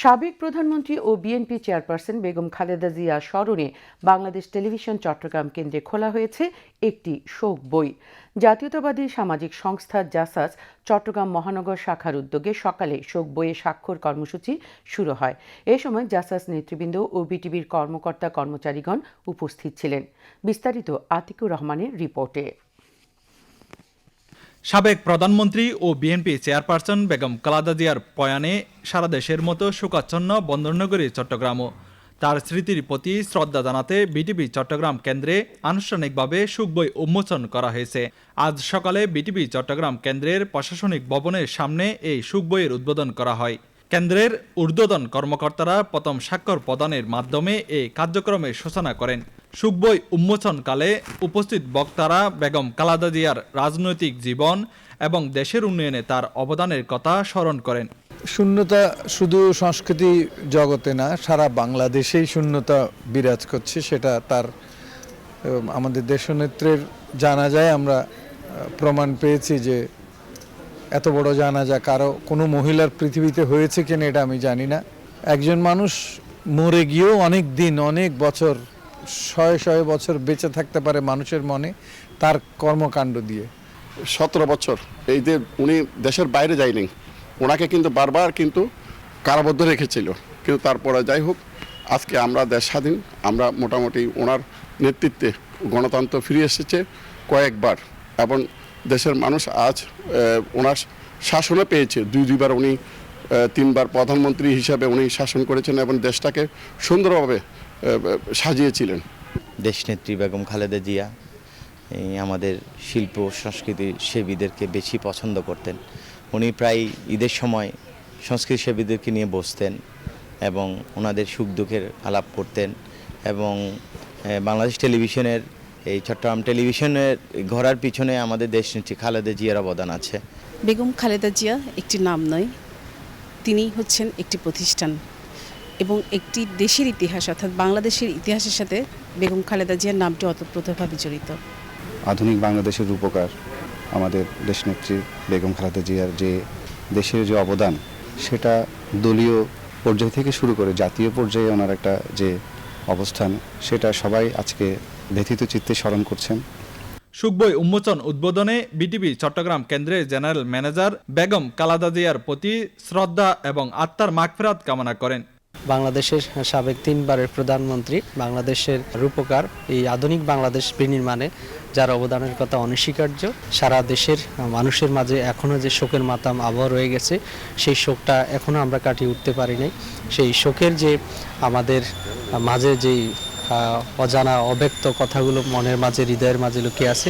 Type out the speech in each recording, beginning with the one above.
সাবেক প্রধানমন্ত্রী ও BNP chairperson Begum Khaleda Zia স্মরণে বাংলাদেশ টেলিভিশন চট্টগ্রাম কেন্দ্রে খোলা হয়েছে একটি শোক বই। জাতীয়তাবাদী সামাজিক সংস্থা জাসাস চট্টগ্রাম মহানগর শাখার উদ্যোগে সকালে শোক বইয়ে স্বাক্ষর কর্মসূচি শুরু হয়। এ সময় জাসাস নেতৃবৃন্দ ও বিটিভির কর্মকর্তা কর্মচারীগণ উপস্থিত ছিলেন। বিস্তারিত আতিকুর রহমানের রিপোর্টে। সাবেক প্রধানমন্ত্রী ও বিএনপি চেয়ারপারসন বেগম খালেদা জিয়ার প্রয়াণে সারা দেশের মতো শোকাচ্ছন্ন বন্দরনগরী চট্টগ্রামও। তার স্মৃতির প্রতি শ্রদ্ধা জানাতে বিটিভি চট্টগ্রাম কেন্দ্রে আনুষ্ঠানিকভাবে শোক বই উন্মোচন করা হয়েছে। আজ সকালে বিটিভি চট্টগ্রাম কেন্দ্রের প্রশাসনিক ভবনের সামনে এই শোক বইয়ের উদ্বোধন করা হয়। কেন্দ্রের ঊর্ধ্বতন কর্মকর্তারা প্রথম স্বাক্ষর প্রদানের মাধ্যমে এই কার্যক্রমের সূচনা করেন। শোক বই উন্মোচনকালে উপস্থিত বক্তারা বেগম খালেদা জিয়ার রাজনৈতিক জীবন এবং দেশের উন্নয়নে তার অবদানের কথা স্মরণ করেন। শূন্যতা শুধু সংস্কৃতি জগতে না, সারা বাংলাদেশেই শূন্যতা বিরাজ করছে। সেটা তার আমাদের দেশনেত্রীর জানাজায় আমরা প্রমাণ পেয়েছি যে এত বড় জানাজা কারো কোনো মহিলার পৃথিবীতে হয়েছে কিনা এটা আমি জানি না। একজন মানুষ মরে গিয়েও অনেক দিন, অনেক বছর, শয়ে শয়ে বছর বেঁচে থাকতে পারে মানুষের মনে তার কর্মকাণ্ড দিয়ে। 17 বছর এই যে উনি দেশের বাইরে যায়নি, ওনাকে কিন্তু বারবার কিন্তু কারাবদ্ধ রেখেছিল, কিন্তু তারপরে যাই হোক আজকে আমরা দেশ স্বাধীন। আমরা মোটামুটি ওনার নেতৃত্বে গণতন্ত্র ফিরে এসেছে কয়েকবার, এবং দেশের মানুষ আজ ওনার শাসনে পেয়েছে। দুইবার উনি 3বার প্রধানমন্ত্রী হিসাবে উনি শাসন করেছেন এবং দেশটাকে সুন্দরভাবে সাজিয়েছিলেন। দেশনেত্রী বেগম খালেদা জিয়া আমাদের শিল্প সংস্কৃতি সেবীদেরকে বেশি পছন্দ করতেন। উনি প্রায় ঈদের সময় সংস্কৃতি সেবীদেরকে নিয়ে বসতেন এবং ওনাদের সুখ দুঃখের আলাপ করতেন। এবং বাংলাদেশ টেলিভিশনের এই চট্টগ্রাম টেলিভিশনের ঘোরার পিছনে আমাদের দেশনেত্রী খালেদা জিয়ার অবদান আছে। বেগম খালেদা জিয়া একটি নাম নয়, তিনি হচ্ছেন একটি প্রতিষ্ঠান এবং একটি দেশের ইতিহাস, অর্থাৎ বাংলাদেশের ইতিহাসের সাথে বেগম খালেদা জিয়ার নামটি অতপ্রতভাবে জড়িত। আধুনিক বাংলাদেশের রূপকার আমাদের দেশনেত্রী বেগম খালেদা জিয়ার যে দেশের যে অবদান, সেটা দলীয় পর্যায় থেকে শুরু করে জাতীয় পর্যায়ে ওনার একটা যে অবস্থান, সেটা সবাই আজকে ব্যথিত চিত্তে স্মরণ করছেন। শোক বই উন্মোচন উদ্বোধনে বিটিভি চট্টগ্রাম কেন্দ্রের জেনারেল ম্যানেজার বেগম খালেদা জিয়ার প্রতি শ্রদ্ধা এবং আত্মার মাগফিরাত কামনা করেন। বাংলাদেশের সাবেক 3বারের প্রধানমন্ত্রী, বাংলাদেশের রূপকার, এই আধুনিক বাংলাদেশ বিনির্মাণে যার অবদানের কথা অনস্বীকার্য। সারা দেশের মানুষের মাঝে এখনও যে শোকের মাতাম আবহাওয়া রয়ে গেছে, সেই শোকটা এখনও আমরা কাটিয়ে উঠতে পারি নাই। সেই শোকের যে আমাদের মাঝে যেই অজানা অব্যক্ত কথাগুলো মনের মাঝে, হৃদয়ের মাঝে লুকিয়ে আছে,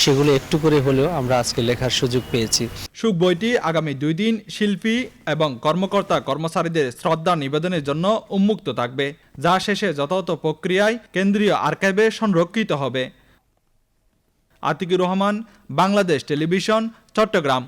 সেগুলো একটু করে হলেও আমরা আজকে লেখার সুযোগ পেয়েছি। শোক বইটি আগামী 2 দিন শিল্পী এবং কর্মকর্তা কর্মচারীদের শ্রদ্ধা নিবেদনের জন্য উন্মুক্ত থাকবে, যা শেষে যথাযথ প্রক্রিয়ায় কেন্দ্রীয় আর্কাইভে সংরক্ষিত হবে। আতিকুর রহমান, বাংলাদেশ টেলিভিশন, চট্টগ্রাম।